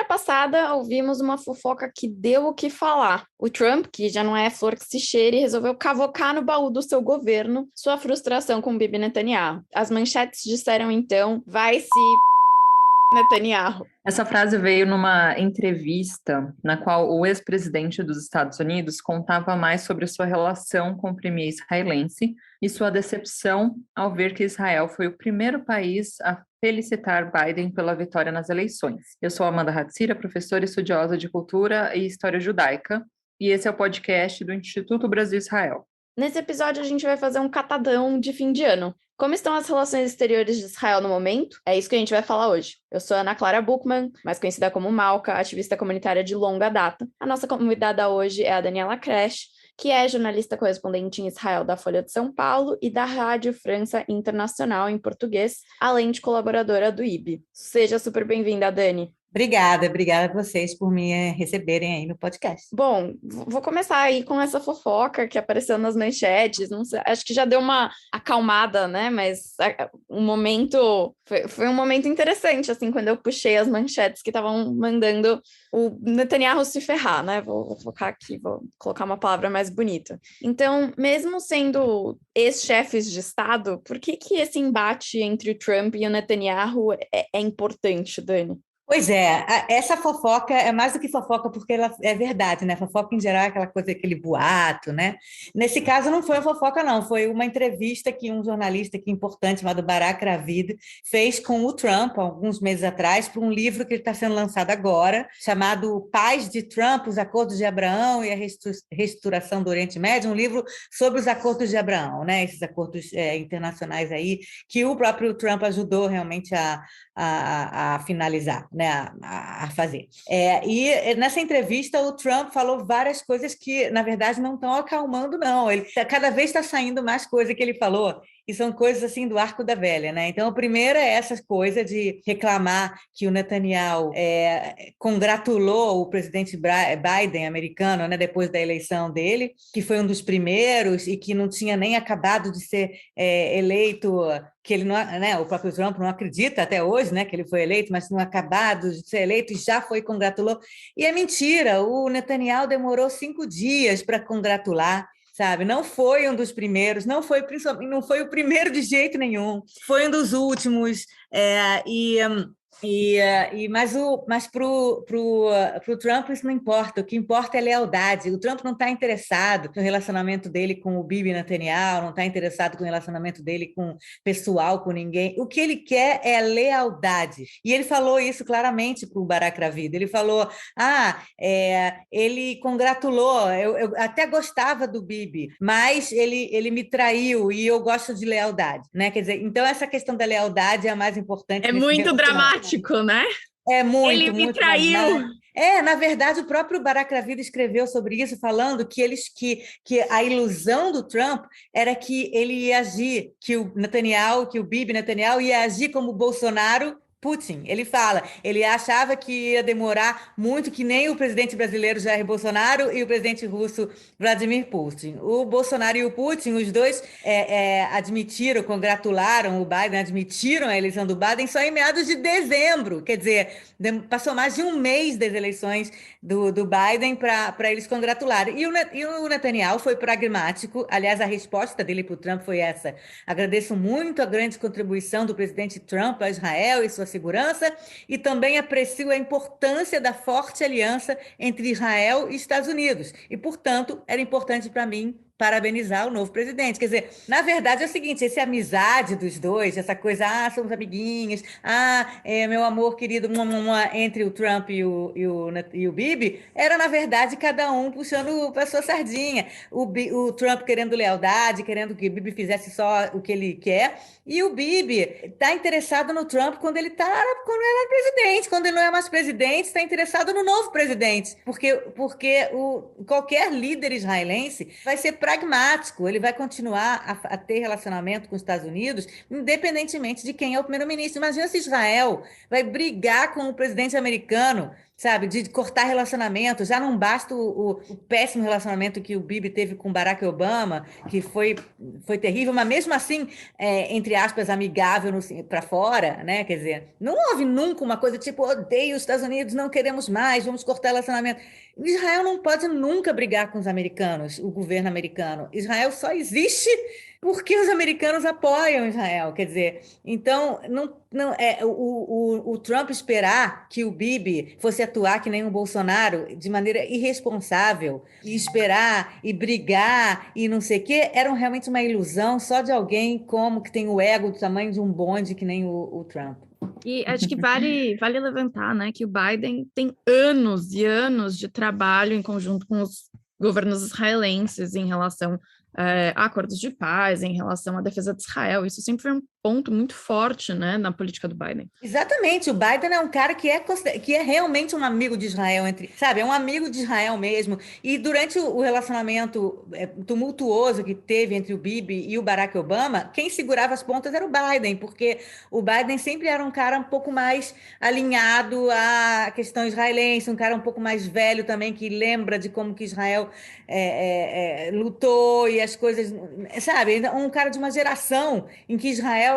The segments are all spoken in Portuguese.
semana passada, ouvimos uma fofoca que deu o que falar. O Trump, que já não é flor que se cheire, resolveu cavocar no baú do seu governo sua frustração com Bibi Netanyahu. As manchetes disseram, então, vai se Netanyahu. Essa frase veio numa entrevista na qual o ex-presidente dos Estados Unidos contava mais sobre sua relação com o premier israelense e sua decepção ao ver que Israel foi o primeiro país a felicitar Biden pela vitória nas eleições. Eu sou Amanda Hatzira, professora estudiosa de cultura e história judaica, e esse é o podcast do Instituto Brasil-Israel. Nesse episódio, a gente vai fazer um catadão de fim de ano. Como estão as relações exteriores de Israel no momento? É isso que a gente vai falar hoje. Eu sou Ana Clara Buchmann, mais conhecida como Malca, ativista comunitária de longa data. A nossa convidada hoje é a Daniela Kresh, que é jornalista correspondente em Israel da Folha de São Paulo e da Rádio França Internacional em português, além de colaboradora do IB. Seja super bem-vinda, Dani. Obrigada a vocês por me receberem aí no podcast. Bom, vou começar aí com essa fofoca que apareceu nas manchetes, não sei, acho que já deu uma acalmada, né, mas um momento, foi um momento interessante, assim, quando eu puxei as manchetes que estavam mandando o Netanyahu se ferrar, né, vou focar aqui, vou colocar uma palavra mais bonita. Então, mesmo sendo ex-chefes de Estado, por que esse embate entre o Trump e o Netanyahu é importante, Dani? Pois é, essa fofoca é mais do que fofoca, porque ela é verdade, né? Fofoca em geral é aquela coisa, aquele boato, né? Nesse caso não foi uma fofoca, não, foi uma entrevista que um jornalista aqui importante, chamado Barak Ravid, fez com o Trump, alguns meses atrás, para um livro que está sendo lançado agora, chamado Paz de Trump, os Acordos de Abraão e a Restauração do Oriente Médio, um livro sobre os Acordos de Abraão, né? Esses acordos internacionais aí, que o próprio Trump ajudou realmente a finalizar, né, a fazer. E nessa entrevista o Trump falou várias coisas que, na verdade, não estão acalmando, não. Ele cada vez está saindo mais coisa que ele falou, e são coisas assim do arco da velha, né? Então, a primeira é essa coisa de reclamar que o Netanyahu congratulou o presidente Biden, americano, né, depois da eleição dele, que foi um dos primeiros e que não tinha nem acabado de ser eleito, que ele não, né, o próprio Trump não acredita até hoje, né, que ele foi eleito, mas não acabado de ser eleito e já foi congratulou. E é mentira, o Netanyahu demorou 5 dias para congratular, sabe? Não foi um dos primeiros, não foi o primeiro de jeito nenhum, foi um dos últimos, mas para o Trump isso não importa, o que importa é lealdade. O Trump não está interessado no relacionamento dele com o Bibi Netanyahu, não está interessado no relacionamento dele com pessoal, com ninguém. O que ele quer é lealdade. E ele falou isso claramente para o Barak Ravid. Ele falou, ele congratulou, eu até gostava do Bibi, mas ele me traiu e eu gosto de lealdade, né? Quer dizer, então essa questão da lealdade é a mais importante. É muito dramático, né? É muito, ele me muito traiu. Na verdade, o próprio Barak Ravid escreveu sobre isso, falando que a ilusão do Trump era que ele ia agir, que o Bibi Netanyahu ia agir como o Bolsonaro Putin. Ele achava que ia demorar muito, que nem o presidente brasileiro Jair Bolsonaro e o presidente russo Vladimir Putin. O Bolsonaro e o Putin, os dois admitiram, congratularam o Biden, admitiram a eleição do Biden só em meados de dezembro. Quer dizer, passou mais de um mês das eleições do Biden para eles congratularem. E o Netanyahu foi pragmático. Aliás, a resposta dele para o Trump foi essa: agradeço muito a grande contribuição do presidente Trump a Israel e sua segurança, e também aprecio a importância da forte aliança entre Israel e Estados Unidos. E, portanto, era importante para mim parabenizar o novo presidente. Quer dizer, na verdade é o seguinte, essa amizade dos dois, essa coisa, somos amiguinhos, meu amor querido, entre o Trump e o Bibi, era, na verdade, cada um puxando para sua sardinha. O Trump querendo lealdade, querendo que o Bibi fizesse só o que ele quer, e o Bibi está interessado no Trump quando ele era presidente. Quando ele não é mais presidente, está interessado no novo presidente. Porque qualquer líder israelense vai ser pragmático, ele vai continuar a ter relacionamento com os Estados Unidos, independentemente de quem é o primeiro-ministro. Imagina se Israel vai brigar com o presidente americano, sabe, de cortar relacionamento. Já não basta o péssimo relacionamento que o Bibi teve com Barack Obama, que foi terrível, mas mesmo assim, entre aspas, amigável para fora, né? Quer dizer, não houve nunca uma coisa tipo, odeio os Estados Unidos, não queremos mais, vamos cortar relacionamento. Israel não pode nunca brigar com os americanos, o governo americano. Israel só existe porque os americanos apoiam Israel, quer dizer, então não é o Trump esperar que o Bibi fosse atuar que nem o Bolsonaro de maneira irresponsável e esperar e brigar e não sei o quê, era realmente uma ilusão só de alguém como que tem o ego do tamanho de um bonde que nem o Trump. E acho que vale levantar, né, que o Biden tem anos e anos de trabalho em conjunto com os governos israelenses em relação a acordos de paz, em relação à defesa de Israel. Isso sempre foi um ponto muito forte, né, na política do Biden. Exatamente, o Biden é um cara que é realmente um amigo de Israel, sabe, é um amigo de Israel mesmo. E durante o relacionamento tumultuoso que teve entre o Bibi e o Barack Obama, quem segurava as pontas era o Biden, porque o Biden sempre era um cara um pouco mais alinhado à questão israelense, um cara um pouco mais velho também, que lembra de como que Israel lutou e as coisas, sabe, um cara de uma geração em que Israel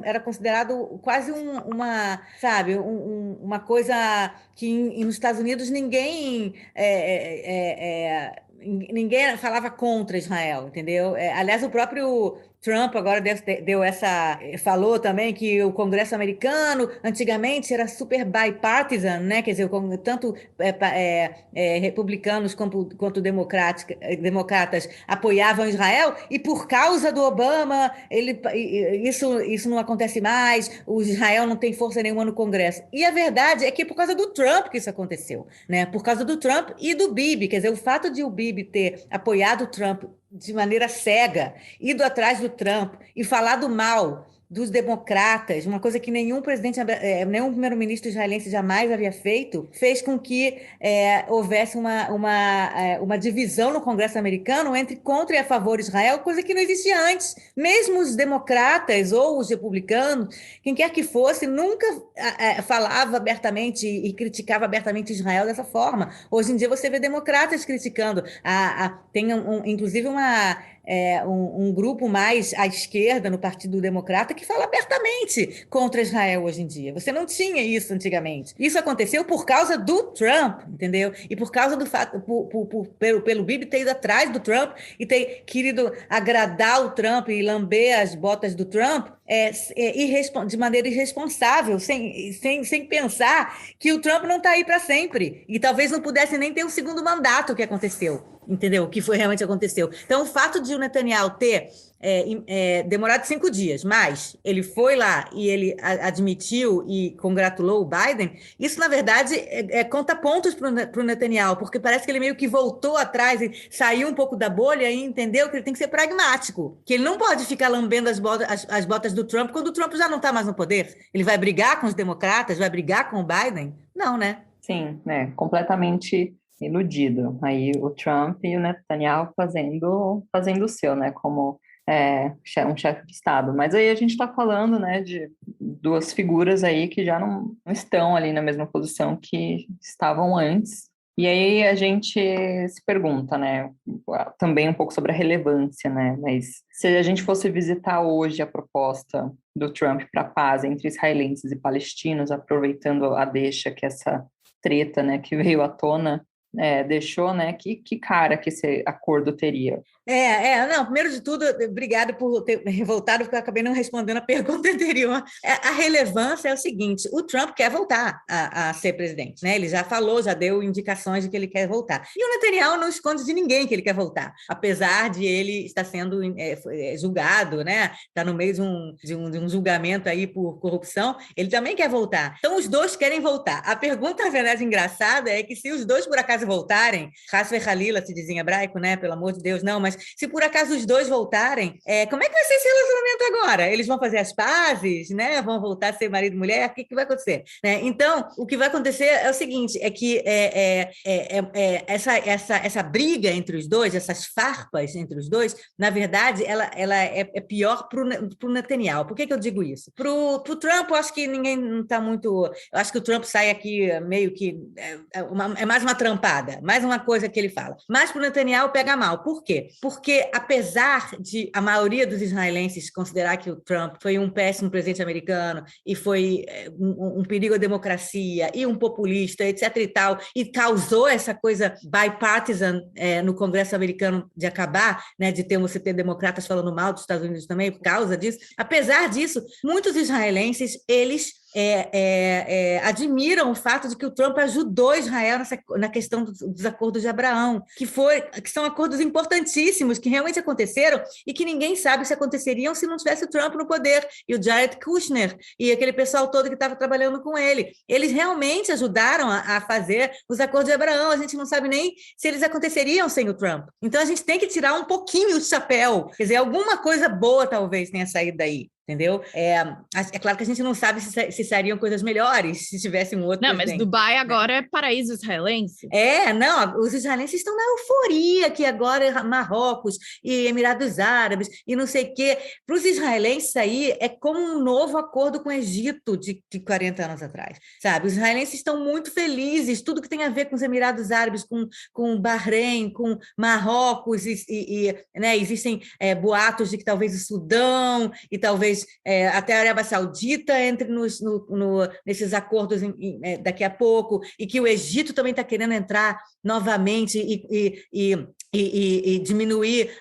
era considerado quase uma coisa que nos Estados Unidos ninguém falava contra Israel, entendeu? Aliás, o próprio Trump agora falou também que o Congresso americano antigamente era super bipartisan, né? Quer dizer, tanto republicanos quanto democratas apoiavam Israel, e por causa do Obama isso não acontece mais, o Israel não tem força nenhuma no Congresso. E a verdade é que é por causa do Trump que isso aconteceu, né? Por causa do Trump e do Bibi, quer dizer, o fato de o Bibi ter apoiado o Trump de maneira cega, ido atrás do Trump e falado mal dos democratas, uma coisa que nenhum primeiro-ministro israelense jamais havia feito, fez com que houvesse uma divisão no Congresso americano entre contra e a favor de Israel, coisa que não existia antes. Mesmo os democratas ou os republicanos, quem quer que fosse, nunca falava abertamente e criticava abertamente Israel dessa forma. Hoje em dia você vê democratas criticando. Tem inclusive um grupo mais à esquerda no Partido Democrata que fala abertamente contra Israel hoje em dia. Você não tinha isso antigamente. Isso aconteceu por causa do Trump, entendeu? E por causa do fato, pelo Bibi ter ido atrás do Trump e ter querido agradar o Trump e lamber as botas do Trump de maneira irresponsável, sem pensar que o Trump não está aí para sempre. E talvez não pudesse nem ter o segundo mandato que aconteceu. Entendeu? O que realmente aconteceu. Então, o fato de o Netanyahu ter demorado 5 dias, mas ele foi lá e ele admitiu e congratulou o Biden, isso, na verdade, conta pontos para o Netanyahu, porque parece que ele meio que voltou atrás e saiu um pouco da bolha e entendeu que ele tem que ser pragmático, que ele não pode ficar lambendo as botas do Trump quando o Trump já não está mais no poder. Ele vai brigar com os democratas, vai brigar com o Biden? Não, né? Sim, completamente iludido. Aí o Trump e o Netanyahu fazendo o seu, né, como um chefe de Estado. Mas aí a gente está falando, né, de duas figuras aí que já não estão ali na mesma posição que estavam antes. E aí a gente se pergunta, né, também um pouco sobre a relevância, né, mas se a gente fosse visitar hoje a proposta do Trump para a paz entre israelenses e palestinos, aproveitando a deixa que essa treta, né, que veio à tona, deixou, né? Que cara que esse acordo teria? Não, primeiro de tudo, obrigado por ter voltado, porque eu acabei não respondendo a pergunta anterior. A relevância é o seguinte: o Trump quer voltar a ser presidente, né? Ele já falou, já deu indicações de que ele quer voltar. E o Netanyahu não esconde de ninguém que ele quer voltar, apesar de ele estar sendo julgado, né? Está no meio de um julgamento aí por corrupção, ele também quer voltar. Então, os dois querem voltar. A pergunta, na verdade, engraçada é que se os dois, por acaso, voltarem, Chas v'Chalila, se diz em hebraico, né? Pelo amor de Deus, não, mas se por acaso os dois voltarem, como é que vai ser esse relacionamento agora? Eles vão fazer as pazes, né? Vão voltar a ser marido e mulher? O que vai acontecer? Né? Então, o que vai acontecer é o seguinte, é que essa briga entre os dois, essas farpas entre os dois, na verdade, ela é pior para o Netanyahu. Por que eu digo isso? Para o Trump, eu acho que ninguém não está muito... Eu acho que o Trump sai aqui meio que... É mais uma trampada, mais uma coisa que ele fala. Mas para o Netanyahu pega mal. Por quê? Porque, apesar de a maioria dos israelenses considerar que o Trump foi um péssimo presidente americano e foi um perigo à democracia e um populista, etc. e tal, e causou essa coisa bipartisan no Congresso americano de acabar, né, de você ter democratas falando mal dos Estados Unidos também por causa disso. Apesar disso, muitos israelenses, eles admiram o fato de que o Trump ajudou Israel na questão dos acordos de Abraão, que são acordos importantíssimos, que realmente aconteceram e que ninguém sabe se aconteceriam se não tivesse o Trump no poder, e o Jared Kushner, e aquele pessoal todo que estava trabalhando com ele. Eles realmente ajudaram a fazer os acordos de Abraão, a gente não sabe nem se eles aconteceriam sem o Trump. Então, a gente tem que tirar um pouquinho o chapéu, quer dizer, alguma coisa boa talvez tenha saído daí. Entendeu? É claro que a gente não sabe se seriam coisas melhores se tivesse um outro presidente. Mas Dubai agora é paraíso israelense. Não, os israelenses estão na euforia que agora é Marrocos e Emirados Árabes e não sei o quê. Para os israelenses aí é como um novo acordo com o Egito de 40 anos atrás, sabe? Os israelenses estão muito felizes, tudo que tem a ver com os Emirados Árabes, com Bahrein, com Marrocos, né, existem boatos de que talvez o Sudão e talvez até a Arábia Saudita entre nesses acordos daqui a pouco, e que o Egito também está querendo entrar novamente e diminuir,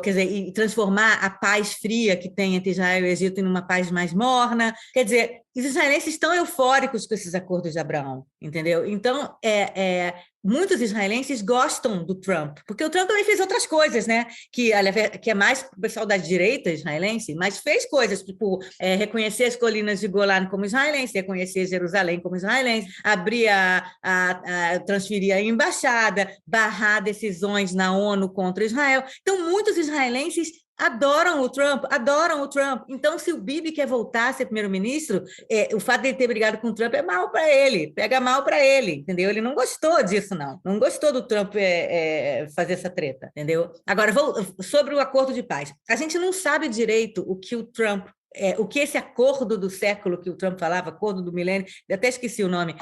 quer dizer, e transformar a paz fria que tem entre Israel e o Egito em uma paz mais morna. Quer dizer, os israelenses estão eufóricos com esses acordos de Abraão, entendeu? Então, muitos israelenses gostam do Trump, porque o Trump também fez outras coisas, né? Que é mais o pessoal da direita israelense, mas fez coisas, tipo reconhecer as colinas de Golan como israelense, reconhecer Jerusalém como israelense, transferir a embaixada, barrar decisões na ONU contra Israel. Então, muitos israelenses adoram o Trump. Então, se o Bibi quer voltar a ser primeiro-ministro, o fato de ele ter brigado com o Trump é mal para ele, pega mal para ele, entendeu? Ele não gostou disso, não gostou do Trump fazer essa treta, entendeu? Agora, sobre o acordo de paz. A gente não sabe direito o que o Trump o que esse acordo do século que o Trump falava, acordo do milênio, eu até esqueci o nome,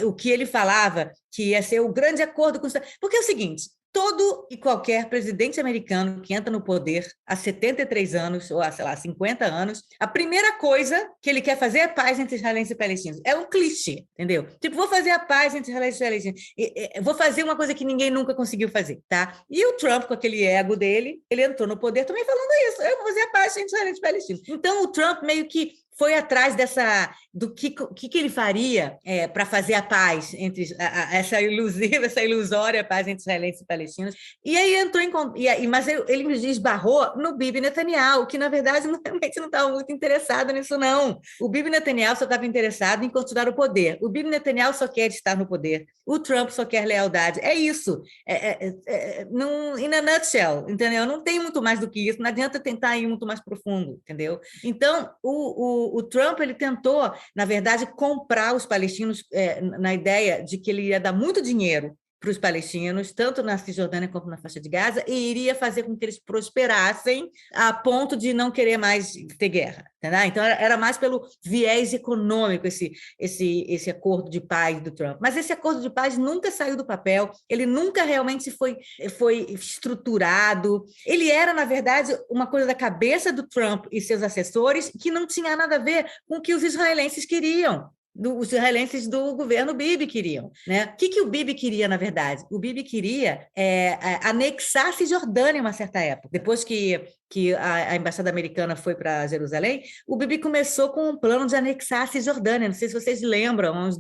o que ele falava que ia ser o grande acordo com os... Porque é o seguinte, todo e qualquer presidente americano que entra no poder há 73 anos, ou há, 50 anos, a primeira coisa que ele quer fazer é paz entre israelenses e palestinos. É um clichê, entendeu? Tipo, vou fazer a paz entre israelenses e palestinos. Vou fazer uma coisa que ninguém nunca conseguiu fazer, tá? E o Trump, com aquele ego dele, ele entrou no poder também falando isso. Eu vou fazer a paz entre israelenses e palestinos. Então, o Trump meio que foi atrás do que ele faria para fazer a paz entre essa ilusória paz entre israelenses e palestinos. E aí entrou mas ele esbarrou no Bibi Netanyahu, que na verdade realmente não estava muito interessado nisso, não. O Bibi Netanyahu só estava interessado em continuar o poder. O Bibi Netanyahu só quer estar no poder. O Trump só quer lealdade. É isso. In a nutshell, entendeu? Não tem muito mais do que isso. Não adianta tentar ir muito mais profundo, entendeu? Então, o Trump ele tentou, na verdade, comprar os palestinos na ideia de que ele ia dar muito dinheiro para os palestinos, tanto na Cisjordânia quanto na faixa de Gaza, e iria fazer com que eles prosperassem a ponto de não querer mais ter guerra. Entendeu? Então, era mais pelo viés econômico esse acordo de paz do Trump. Mas esse acordo de paz nunca saiu do papel, ele nunca realmente foi estruturado. Ele era, na verdade, uma coisa da cabeça do Trump e seus assessores que não tinha nada a ver com o que os israelenses queriam. Os israelenses do governo Bibi queriam, né? O que o Bibi queria, na verdade? O Bibi queria anexar a Cisjordânia em uma certa época. Depois que que a embaixada americana foi para Jerusalém, o Bibi começou com um plano de anexar a Cisjordânia, não sei se vocês lembram, há uns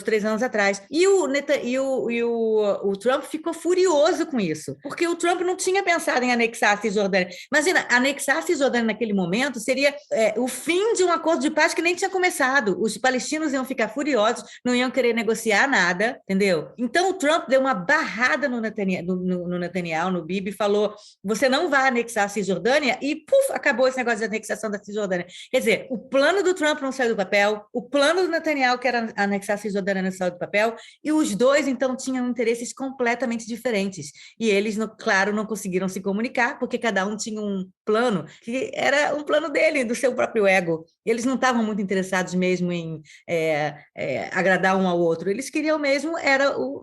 3 anos atrás. E o Trump ficou furioso com isso, porque o Trump não tinha pensado em anexar a Cisjordânia. Imagina, anexar a Cisjordânia naquele momento seria o fim de um acordo de paz que nem tinha começado. Os palestinos iam ficar furiosos, não iam querer negociar nada, entendeu? Então o Trump deu uma barrada no Netanyahu, no Bibi, falou: você não vai anexar a Cisjordânia, e puf, acabou esse negócio de anexação da Cisjordânia. Quer dizer, o plano do Trump não saiu do papel, o plano do Netanyahu, que era anexar a Cisjordânia, não saiu do papel, e os dois, então, tinham interesses completamente diferentes. E eles, claro, não conseguiram se comunicar, porque cada um tinha um plano, que era um plano dele, do seu próprio ego. Eles não estavam muito interessados mesmo em agradar um ao outro, eles queriam mesmo,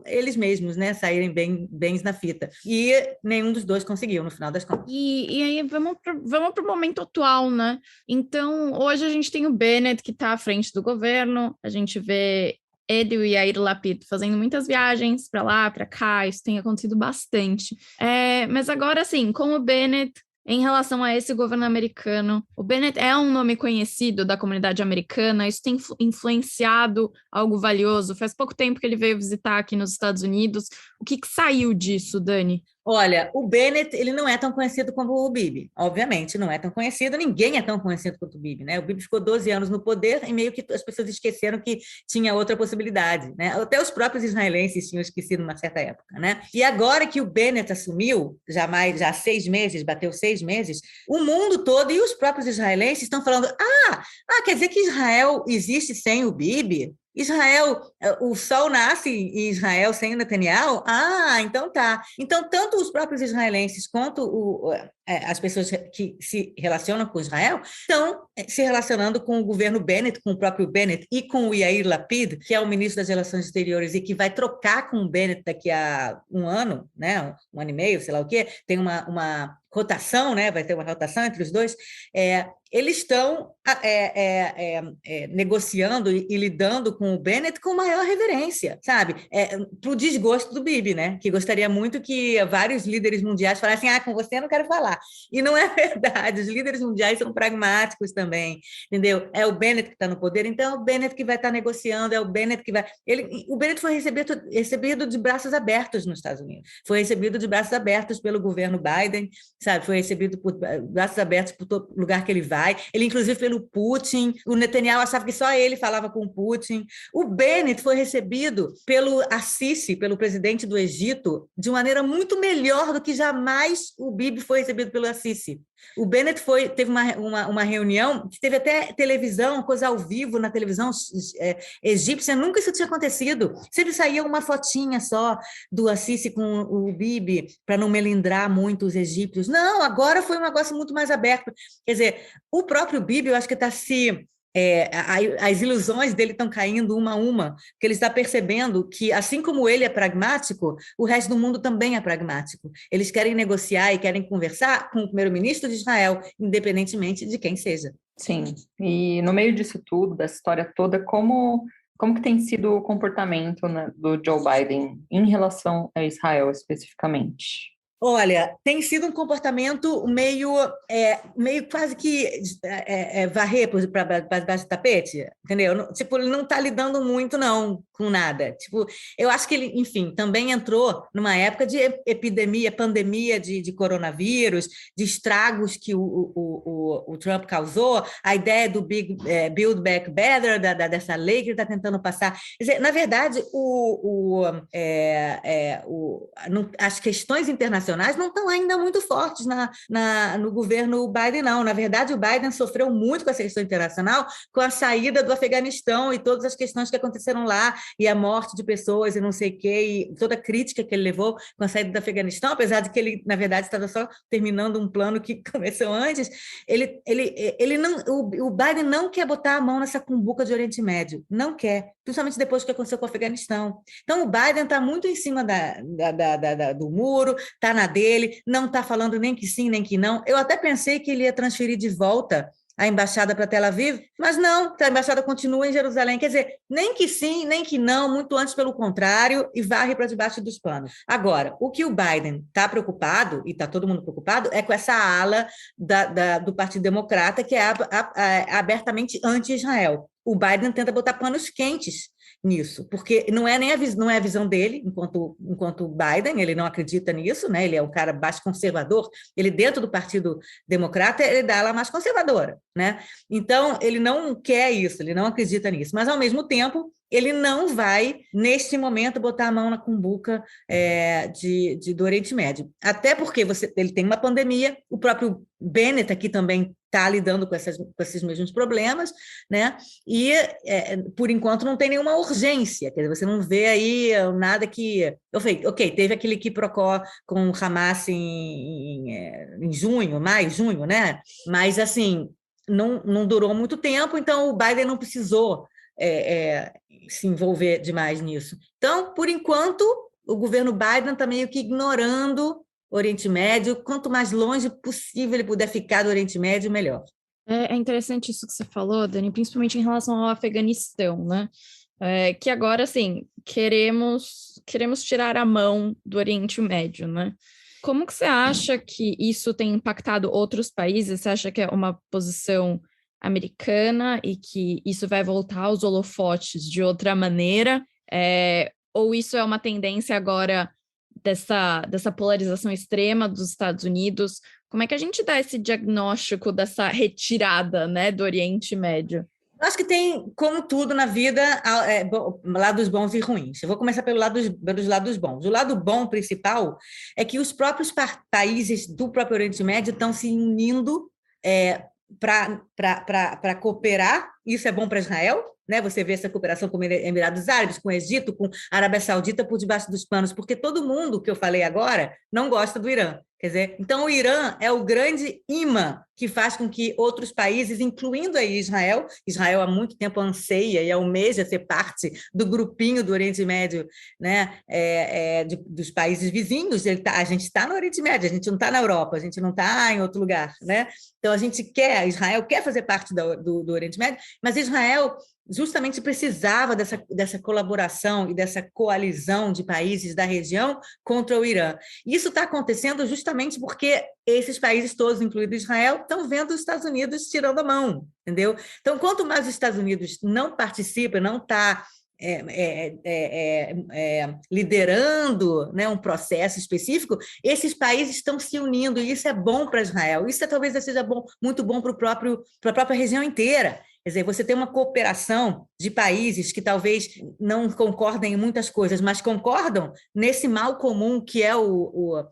eles mesmos, né, saírem bens na fita. E nenhum dos dois conseguiu, no final das contas. E aí, vamos para o momento atual, né? Então, hoje a gente tem o Bennett, que está à frente do governo, a gente vê ele e o Yair Lapid fazendo muitas viagens para lá, para cá, isso tem acontecido bastante. Mas agora, assim, com o Bennett, em relação a esse governo americano, o Bennett é um nome conhecido da comunidade americana, isso tem influenciado algo valioso. Faz pouco tempo que ele veio visitar aqui nos Estados Unidos. O que saiu disso, Dani? Olha, o Bennett, ele não é tão conhecido como o Bibi, obviamente, não é tão conhecido, ninguém é tão conhecido quanto o Bibi, né? O Bibi ficou 12 anos no poder e meio que as pessoas esqueceram que tinha outra possibilidade, né? Até os próprios israelenses tinham esquecido numa certa época, né? E agora que o Bennett assumiu, já há 6 meses, bateu 6 meses, o mundo todo e os próprios israelenses estão falando: quer dizer que Israel existe sem o Bibi? Israel, o sol nasce em Israel sem o Netanyahu? Então tá. Então, tanto os próprios israelenses quanto as pessoas que se relacionam com Israel estão se relacionando com o governo Bennett, com o próprio Bennett e com o Yair Lapid, que é o ministro das Relações Exteriores e que vai trocar com o Bennett daqui a um ano, né? 1 ano e meio, sei lá o quê. Tem uma rotação, né? Vai ter uma rotação entre os dois. Eles estão negociando e lidando com o Bennett com maior reverência, sabe? Para o desgosto do Bibi, né? Que gostaria muito que vários líderes mundiais falassem: com você eu não quero falar. E não é verdade, os líderes mundiais são pragmáticos também, entendeu? É o Bennett que está no poder, então é o Bennett que vai estar negociando, é o Bennett que vai... O Bennett foi recebido de braços abertos nos Estados Unidos, foi recebido de braços abertos pelo governo Biden, sabe? Foi recebido por braços abertos por todo lugar que ele vai, ele inclusive pelo Putin. O Netanyahu achava que só ele falava com o Putin. O Bennett foi recebido pelo Assisi, pelo presidente do Egito, de maneira muito melhor do que jamais o Bibi foi recebido pelo Assisi. O Bennett teve uma reunião que teve até televisão, coisa ao vivo na televisão egípcia, nunca isso tinha acontecido. Sempre saía uma fotinha só do Assisi com o Bibi, para não melindrar muito os egípcios. Não, agora foi um negócio muito mais aberto. Quer dizer, o próprio Bibi, eu acho que está as ilusões dele estão caindo uma a uma, porque ele está percebendo que, assim como ele é pragmático, o resto do mundo também é pragmático. Eles querem negociar e querem conversar com o primeiro-ministro de Israel, independentemente de quem seja. Sim, e no meio disso tudo, dessa história toda, como que tem sido o comportamento, né, do Joe Biden em relação a Israel especificamente? Olha, tem sido um comportamento meio quase que varrer para baixo do tapete, entendeu? Tipo, ele não está lidando muito, não, com nada. Tipo, eu acho que ele, enfim, também entrou numa época de pandemia de coronavírus, de estragos que o Trump causou, a ideia do Build Back Better, dessa lei que ele está tentando passar. Quer dizer, na verdade, as questões internacionais não estão ainda muito fortes no governo Biden, não. Na verdade, o Biden sofreu muito com essa questão internacional, com a saída do Afeganistão e todas as questões que aconteceram lá, e a morte de pessoas e não sei o quê, e toda a crítica que ele levou com a saída do Afeganistão, apesar de que ele, na verdade, estava só terminando um plano que começou antes. O Biden não quer botar a mão nessa cumbuca de Oriente Médio, não quer, principalmente depois do que aconteceu com o Afeganistão. Então, o Biden está muito em cima do muro, está na dele, não está falando nem que sim, nem que não. Eu até pensei que ele ia transferir de volta a embaixada para Tel Aviv, mas não, a embaixada continua em Jerusalém. Quer dizer, nem que sim, nem que não, muito antes pelo contrário, e varre para debaixo dos panos. Agora, o que o Biden está preocupado, e está todo mundo preocupado, é com essa ala do Partido Democrata que é abertamente anti-Israel. O Biden tenta botar panos quentes nisso, porque não é a visão dele, enquanto Biden, ele não acredita nisso, né? Ele é um cara mais conservador, ele dentro do Partido Democrata, ele dá ala mais conservadora, né? Então, ele não quer isso, ele não acredita nisso, mas, ao mesmo tempo, ele não vai, neste momento, botar a mão na cumbuca do Oriente Médio. Até porque ele tem uma pandemia, o próprio Bennett aqui também está lidando com esses mesmos problemas, né? E, por enquanto, não tem nenhuma urgência, quer dizer, você não vê aí nada que... Ok, teve aquele quiprocó com o Hamas em junho, maio, junho, né? Mas, assim, não durou muito tempo, então o Biden não precisou se envolver demais nisso. Então, por enquanto, o governo Biden está meio que ignorando o Oriente Médio. Quanto mais longe possível ele puder ficar do Oriente Médio, melhor. É interessante isso que você falou, Dani, principalmente em relação ao Afeganistão, né? Que agora, assim, queremos tirar a mão do Oriente Médio, né? Como que você acha que isso tem impactado outros países? Você acha que é uma posição americana e que isso vai voltar aos holofotes de outra maneira? Ou isso é uma tendência agora dessa polarização extrema dos Estados Unidos? Como é que a gente dá esse diagnóstico dessa retirada, né, do Oriente Médio? Acho que tem, como tudo na vida, lados bons e ruins. Eu vou começar pelos lados bons. O lado bom principal é que os próprios países do próprio Oriente Médio estão se unindo para cooperar. Isso é bom para Israel, né? Você vê essa cooperação com Emirados Árabes, com o Egito, com a Arábia Saudita por debaixo dos panos, porque todo mundo que eu falei agora não gosta do Irã. Quer dizer, então o Irã é o grande imã que faz com que outros países, incluindo aí Israel há muito tempo anseia e almeja ser parte do grupinho do Oriente Médio, né, dos países vizinhos. A gente está no Oriente Médio, a gente não está na Europa, a gente não está em outro lugar, né? Então Israel quer fazer parte do Oriente Médio, mas Israel justamente precisava dessa colaboração e dessa coalizão de países da região contra o Irã. Isso está acontecendo justamente porque esses países todos, incluindo Israel, estão vendo os Estados Unidos tirando a mão, entendeu? Então, quanto mais os Estados Unidos não participa, não está liderando, né, um processo específico, esses países estão se unindo, e isso é bom para Israel. Isso talvez seja muito bom para a própria região inteira. Quer dizer, você tem uma cooperação de países que talvez não concordem em muitas coisas, mas concordam nesse mal comum que é o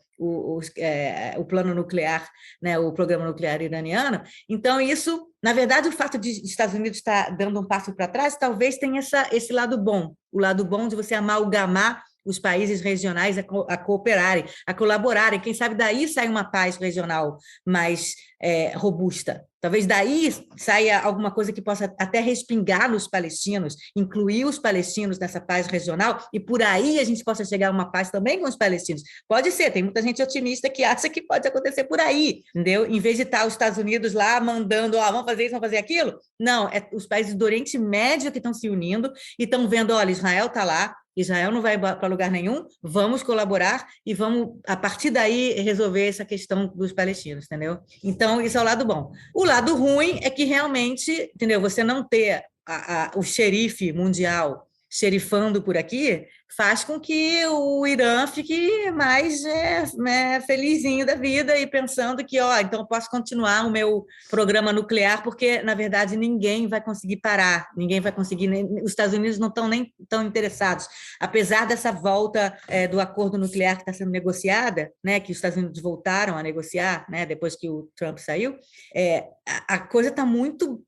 plano nuclear, né, o programa nuclear iraniano. Então, isso, na verdade, o fato de Estados Unidos estar dando um passo para trás, talvez tenha esse lado bom, o lado bom de você amalgamar os países regionais a cooperarem, a colaborarem. Quem sabe daí sai uma paz regional mais robusta. Talvez daí saia alguma coisa que possa até respingar nos palestinos, incluir os palestinos nessa paz regional, e por aí a gente possa chegar a uma paz também com os palestinos. Pode ser, tem muita gente otimista que acha que pode acontecer por aí, entendeu? Em vez de estar os Estados Unidos lá mandando, vamos fazer isso, vamos fazer aquilo. Não, os países do Oriente Médio que estão se unindo e estão vendo, olha, Israel está lá, Israel não vai para lugar nenhum, vamos colaborar e vamos, a partir daí, resolver essa questão dos palestinos, entendeu? Então, isso é o lado bom. O lado ruim é que realmente, entendeu? Você não ter o xerife mundial xerifando por aqui faz com que o Irã fique mais felizinho da vida e pensando que, então eu posso continuar o meu programa nuclear, porque, na verdade, ninguém vai conseguir parar, ninguém vai conseguir, os Estados Unidos não estão nem tão interessados. Apesar dessa volta do acordo nuclear que está sendo negociada, né, que os Estados Unidos voltaram a negociar, né, depois que o Trump saiu, a coisa está muito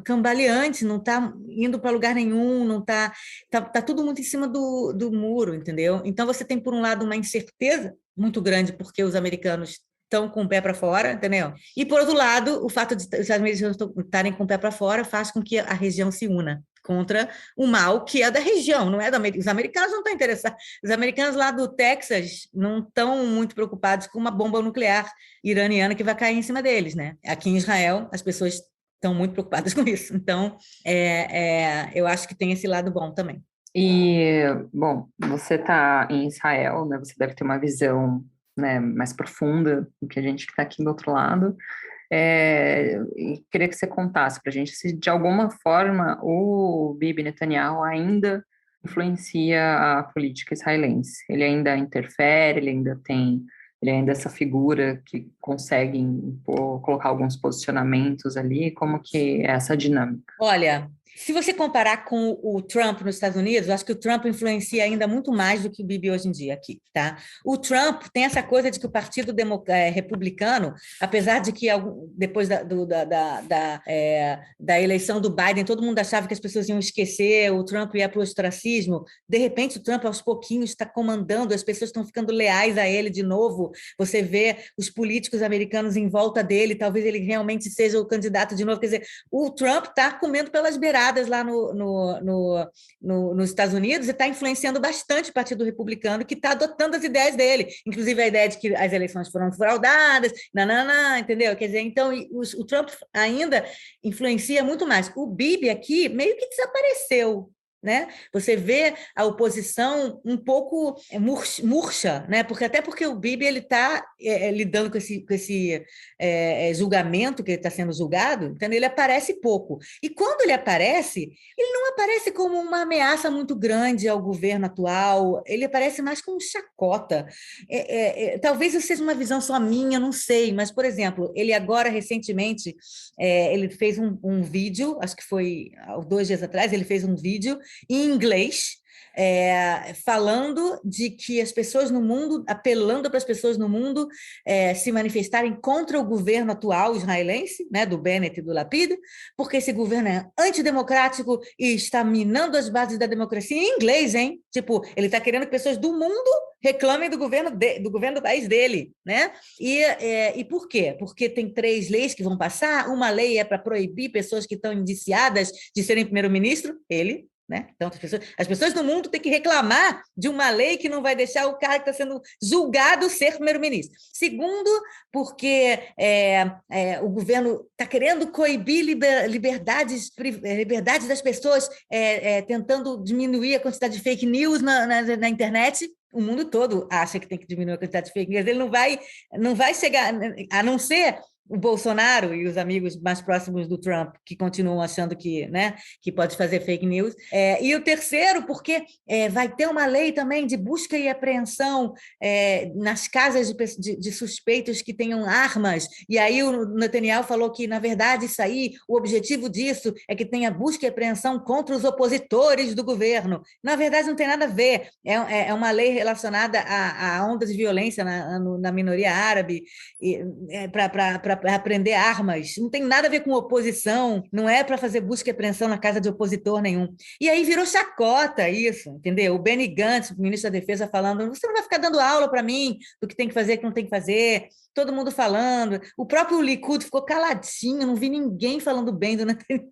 cambaleante, não está indo para lugar nenhum, não tá tudo muito em cima do muro, entendeu? Então você tem, por um lado, uma incerteza muito grande porque os americanos estão com o pé para fora, entendeu? E, por outro lado, o fato de os americanos estarem com o pé para fora faz com que a região se una contra o mal que é da região, não é da América. Os americanos não estão interessados. Os americanos lá do Texas não estão muito preocupados com uma bomba nuclear iraniana que vai cair em cima deles, né? Aqui em Israel, as pessoas estão muito preocupadas com isso. Então, eu acho que tem esse lado bom também. E, bom, você está em Israel, né? Você deve ter uma visão, né, mais profunda do que a gente que está aqui do outro lado. E queria que você contasse para a gente se, de alguma forma, o Bibi Netanyahu ainda influencia a política israelense. Ele ainda interfere, ele ainda é essa figura que consegue colocar alguns posicionamentos ali. Como que é essa dinâmica? Olha, se você comparar com o Trump nos Estados Unidos, eu acho que o Trump influencia ainda muito mais do que o Bibi hoje em dia aqui, tá? O Trump tem essa coisa de que o Partido Republicano, apesar de que depois da eleição do Biden, todo mundo achava que as pessoas iam esquecer, o Trump ia para o ostracismo, de repente o Trump aos pouquinhos está comandando, as pessoas estão ficando leais a ele de novo, você vê os políticos americanos em volta dele, talvez ele realmente seja o candidato de novo, quer dizer, o Trump está comendo pelas beiradas lá nos Estados Unidos e está influenciando bastante o Partido Republicano, que está adotando as ideias dele, inclusive a ideia de que as eleições foram fraudadas, entendeu? Quer dizer, então o Trump ainda influencia muito mais. O Bibi aqui meio que desapareceu, né? Você vê a oposição um pouco murcha, né? Até porque o Bibi ele está lidando com esse julgamento que ele está sendo julgado, então ele aparece pouco. E quando ele não aparece como uma ameaça muito grande ao governo atual, ele aparece mais como chacota. Talvez isso seja uma visão só minha, não sei, mas, por exemplo, ele agora, recentemente, ele fez um vídeo, acho que foi 2 dias atrás, ele fez um vídeo em inglês, falando de que as pessoas no mundo, apelando para as pessoas no mundo se manifestarem contra o governo atual israelense, né, do Bennett e do Lapid, porque esse governo é antidemocrático e está minando as bases da democracia em inglês, hein? Tipo, ele está querendo que pessoas do mundo reclamem do governo do país dele, né? E por quê? Porque tem 3 leis que vão passar, uma lei é para proibir pessoas que estão indiciadas de serem primeiro-ministro, ele, né? Então, as pessoas no mundo têm que reclamar de uma lei que não vai deixar o cara que está sendo julgado ser primeiro-ministro. Segundo, porque o governo está querendo coibir liberdades das pessoas, tentando diminuir a quantidade de fake news na internet. O mundo todo acha que tem que diminuir a quantidade de fake news. Ele não vai chegar, a não ser o Bolsonaro e os amigos mais próximos do Trump, que continuam achando que, né, que pode fazer fake news. E o terceiro, porque vai ter uma lei também de busca e apreensão nas casas de suspeitos que tenham armas. E aí o Netanyahu falou que, na verdade, isso aí, o objetivo disso é que tenha busca e apreensão contra os opositores do governo. Na verdade, não tem nada a ver. É uma lei relacionada a ondas de violência na minoria árabe, para apreender armas, não tem nada a ver com oposição, não é para fazer busca e apreensão na casa de opositor nenhum. E aí virou chacota isso, entendeu? O Benny Gantz, o ministro da Defesa, falando, você não vai ficar dando aula para mim do que tem que fazer, o que não tem que fazer, todo mundo falando, o próprio Likud ficou caladinho, não vi ninguém falando bem do Netanyahu,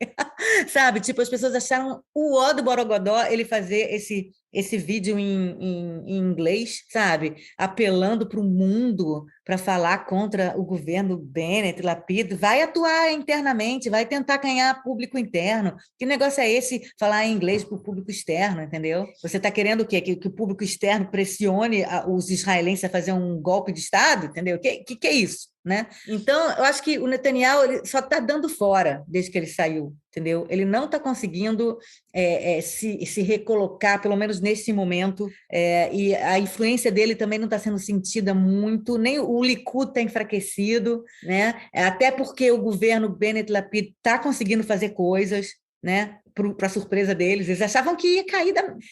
sabe? Tipo, as pessoas acharam o ó do Borogodó ele fazer esse vídeo em inglês, sabe? Apelando para o mundo para falar contra o governo Bennett, Lapid, vai atuar internamente, vai tentar ganhar público interno. Que negócio é esse, falar em inglês para o público externo, entendeu? Você está querendo o quê? Que o público externo pressione os israelenses a fazer um golpe de Estado, entendeu? Que é isso? Né? Então, eu acho que o Netanyahu ele só está dando fora desde que ele saiu, entendeu? Ele não está conseguindo se recolocar, pelo menos nesse momento, e a influência dele também não está sendo sentida muito, nem o Likud está enfraquecido, né? Até porque o governo Bennett Lapid está conseguindo fazer coisas, né? Para surpresa deles, eles achavam que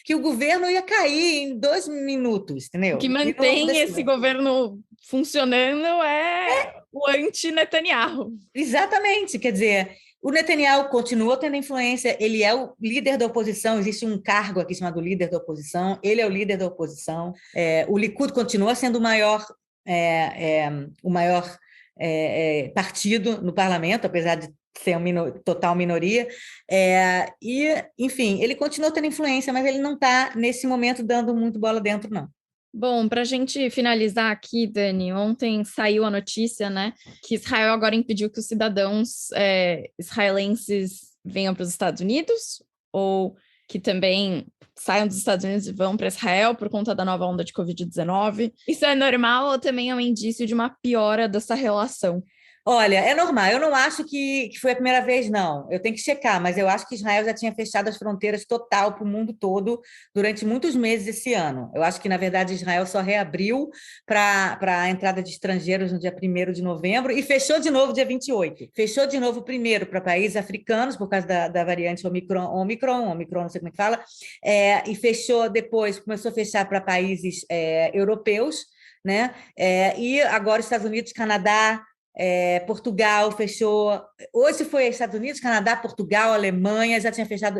que o governo ia cair em 2 minutos, entendeu? O que mantém esse governo funcionando o anti-Netanyahu. Exatamente, quer dizer, o Netanyahu continua tendo influência, ele é o líder da oposição, existe um cargo aqui chamado líder da oposição, ele é o líder da oposição, o Likud continua sendo o maior partido no parlamento, apesar de ser uma total minoria, e, enfim, ele continua tendo influência, mas ele não está, nesse momento, dando muito bola dentro, não. Bom, para a gente finalizar aqui, Dani, ontem saiu a notícia, né, que Israel agora impediu que os cidadãos israelenses venham para os Estados Unidos, ou que também saiam dos Estados Unidos e vão para Israel por conta da nova onda de Covid-19. Isso é normal ou também é um indício de uma piora dessa relação? Olha, é normal. Eu não acho que foi a primeira vez, não. Eu tenho que checar, mas eu acho que Israel já tinha fechado as fronteiras total para o mundo todo durante muitos meses esse ano. Eu acho que, na verdade, Israel só reabriu para a entrada de estrangeiros no dia 1º de novembro e fechou de novo dia 28. Fechou de novo primeiro para países africanos, por causa da variante Omicron, não sei como é que fala, e fechou depois, começou a fechar para países europeus, né? E agora Estados Unidos, Canadá, Portugal fechou. Hoje foi Estados Unidos, Canadá, Portugal, Alemanha, já tinha fechado,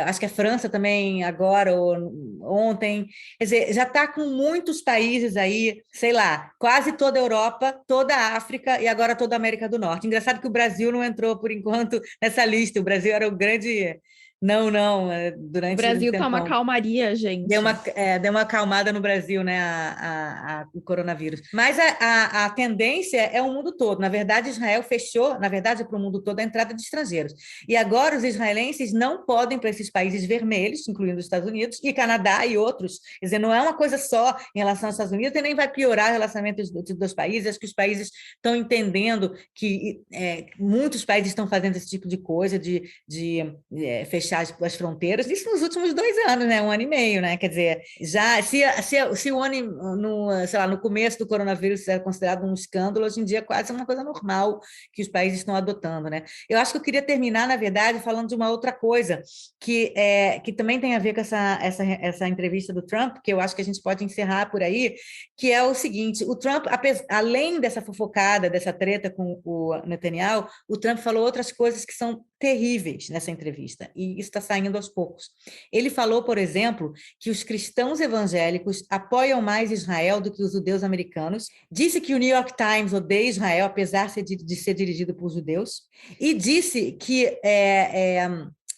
acho que a França também agora, ou ontem. Quer dizer, já está com muitos países aí, sei lá, quase toda a Europa, toda a África e agora toda a América do Norte. Engraçado que o Brasil não entrou, por enquanto, nessa lista. O Brasil era o grande... Não, durante o Brasil tá uma calmaria, gente. Deu uma acalmada no Brasil, né, o coronavírus. Mas a tendência é o mundo todo. Na verdade, Israel fechou, na verdade, para o mundo todo, a entrada de estrangeiros. E agora os israelenses não podem para esses países vermelhos, incluindo os Estados Unidos, e Canadá e outros. Quer dizer, não é uma coisa só em relação aos Estados Unidos e nem vai piorar o relacionamento dos países. Acho que os países estão entendendo que muitos países estão fazendo esse tipo de coisa, de fechar as fronteiras, isso nos últimos 2 anos, né? 1 ano e meio, né? Quer dizer, já se o ano, sei lá, no começo do coronavírus era considerado um escândalo, hoje em dia é quase uma coisa normal que os países estão adotando, né? Eu acho que eu queria terminar, na verdade, falando de uma outra coisa que também tem a ver com essa entrevista do Trump, que eu acho que a gente pode encerrar por aí, que é o seguinte: o Trump, além dessa fofocada, dessa treta com o Netanyahu, o Trump falou outras coisas que são terríveis nessa entrevista, e isso está saindo aos poucos. Ele falou, por exemplo, que os cristãos evangélicos apoiam mais Israel do que os judeus americanos, disse que o New York Times odeia Israel, apesar de ser dirigido por judeus, e disse que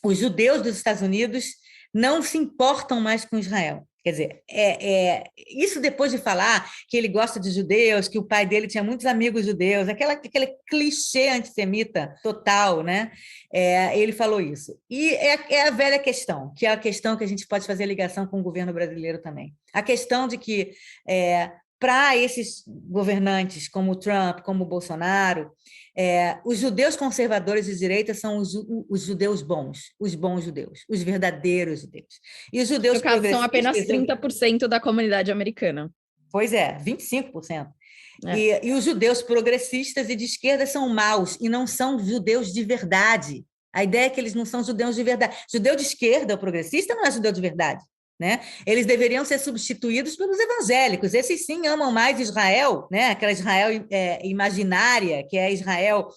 os judeus dos Estados Unidos não se importam mais com Israel. Quer dizer, isso depois de falar que ele gosta de judeus, que o pai dele tinha muitos amigos judeus, aquele clichê antissemita total, né? Ele falou isso. E é a velha questão, que é a questão que a gente pode fazer ligação com o governo brasileiro também. A questão de que, para esses governantes como o Trump, como o Bolsonaro, os judeus conservadores de direita são os judeus bons judeus, os verdadeiros judeus. E os judeus no caso, são apenas 30% da comunidade americana. Pois é, 25%. E os judeus progressistas e de esquerda são maus e não são judeus de verdade. A ideia é que eles não são judeus de verdade. Judeu de esquerda, o progressista, não é judeu de verdade. Né? Eles deveriam ser substituídos pelos evangélicos. Esses sim amam mais Israel, né? Aquela Israel imaginária, que é Israel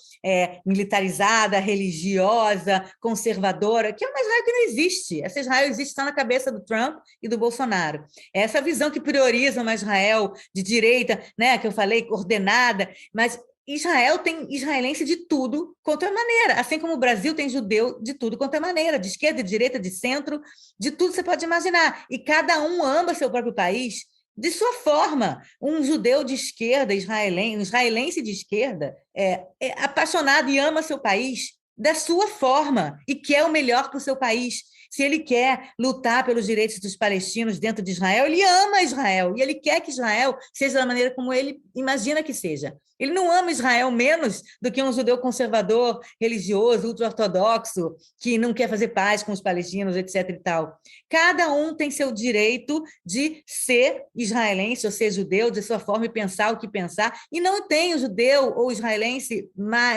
militarizada, religiosa, conservadora, que é uma Israel que não existe. Essa Israel existe só na cabeça do Trump e do Bolsonaro. Essa visão que prioriza uma Israel de direita, né? Que eu falei, ordenada, mas Israel tem israelense de tudo quanto é maneira, assim como o Brasil tem judeu de tudo quanto é maneira, de esquerda, de direita, de centro, de tudo você pode imaginar. E cada um ama seu próprio país de sua forma. Um judeu de esquerda, um israelense de esquerda, é apaixonado e ama seu país da sua forma e quer o melhor para o seu país. Se ele quer lutar pelos direitos dos palestinos dentro de Israel, ele ama Israel e ele quer que Israel seja da maneira como ele imagina que seja. Ele não ama Israel menos do que um judeu conservador, religioso, ultra-ortodoxo, que não quer fazer paz com os palestinos, etc. e tal. Cada um tem seu direito de ser israelense ou ser judeu, de sua forma, e pensar o que pensar, e não tem o judeu ou israelense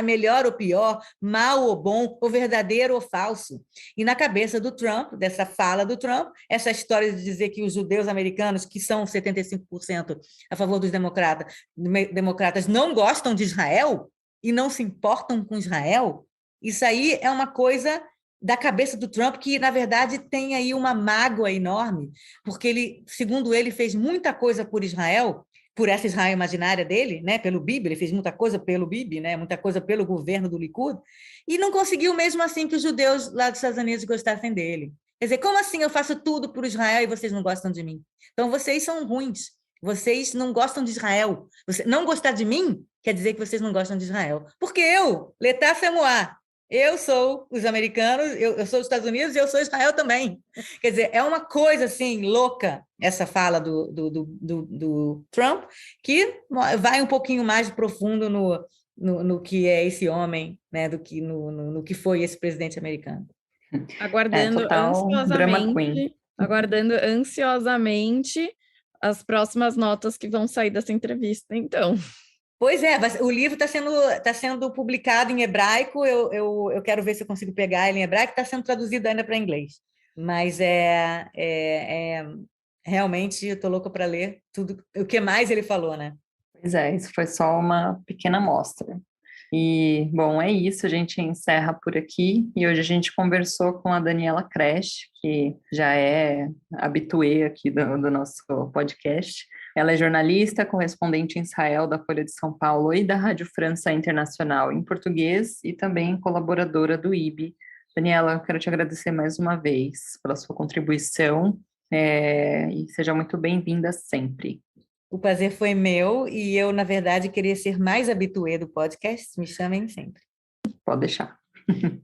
melhor ou pior, mal ou bom, ou verdadeiro ou falso. E na cabeça do Trump, dessa fala do Trump, essa história de dizer que os judeus americanos, que são 75% a favor dos democratas, não gostam de Israel e não se importam com Israel, isso aí é uma coisa da cabeça do Trump que, na verdade, tem aí uma mágoa enorme, porque ele, segundo ele, fez muita coisa por Israel, por essa Israel imaginária dele, né, pelo Bibi, ele fez muita coisa pelo Bibi, né, muita coisa pelo governo do Likud, e não conseguiu mesmo assim que os judeus lá dos Estados Unidos gostassem dele. Quer dizer, como assim eu faço tudo por Israel e vocês não gostam de mim? Então, vocês são ruins. Vocês não gostam de Israel. Não gostar de mim quer dizer que vocês não gostam de Israel. Porque eu, Letá Semoá, eu sou os americanos, eu sou os Estados Unidos e eu sou Israel também. Quer dizer, é uma coisa assim louca essa fala do Trump, que vai um pouquinho mais profundo no que é esse homem, né, do que no que foi esse presidente americano. Aguardando ansiosamente as próximas notas que vão sair dessa entrevista, então. Pois é, o livro está sendo publicado em hebraico, eu quero ver se eu consigo pegar ele em hebraico, está sendo traduzido ainda para inglês. Mas realmente eu estou louca para ler tudo o que mais ele falou, né? Pois é, isso foi só uma pequena amostra. E, bom, é isso, a gente encerra por aqui. E hoje a gente conversou com a Daniela Kresh, que já é habituê aqui do nosso podcast. Ela é jornalista, correspondente em Israel da Folha de São Paulo e da Rádio França Internacional em português e também colaboradora do IB. Daniela, eu quero te agradecer mais uma vez pela sua contribuição e seja muito bem-vinda sempre. O prazer foi meu e eu, na verdade, queria ser mais habituê do podcast. Me chamem sempre. Pode deixar.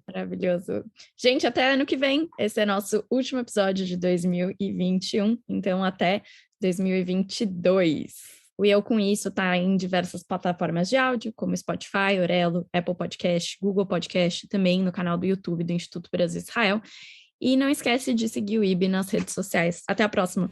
Maravilhoso. Gente, até ano que vem. Esse é nosso último episódio de 2021, então até 2022. O Eu Com Isso está em diversas plataformas de áudio, como Spotify, Orelo, Apple Podcast, Google Podcast, também no canal do YouTube do Instituto Brasil Israel. E não esquece de seguir o IB nas redes sociais. Até a próxima!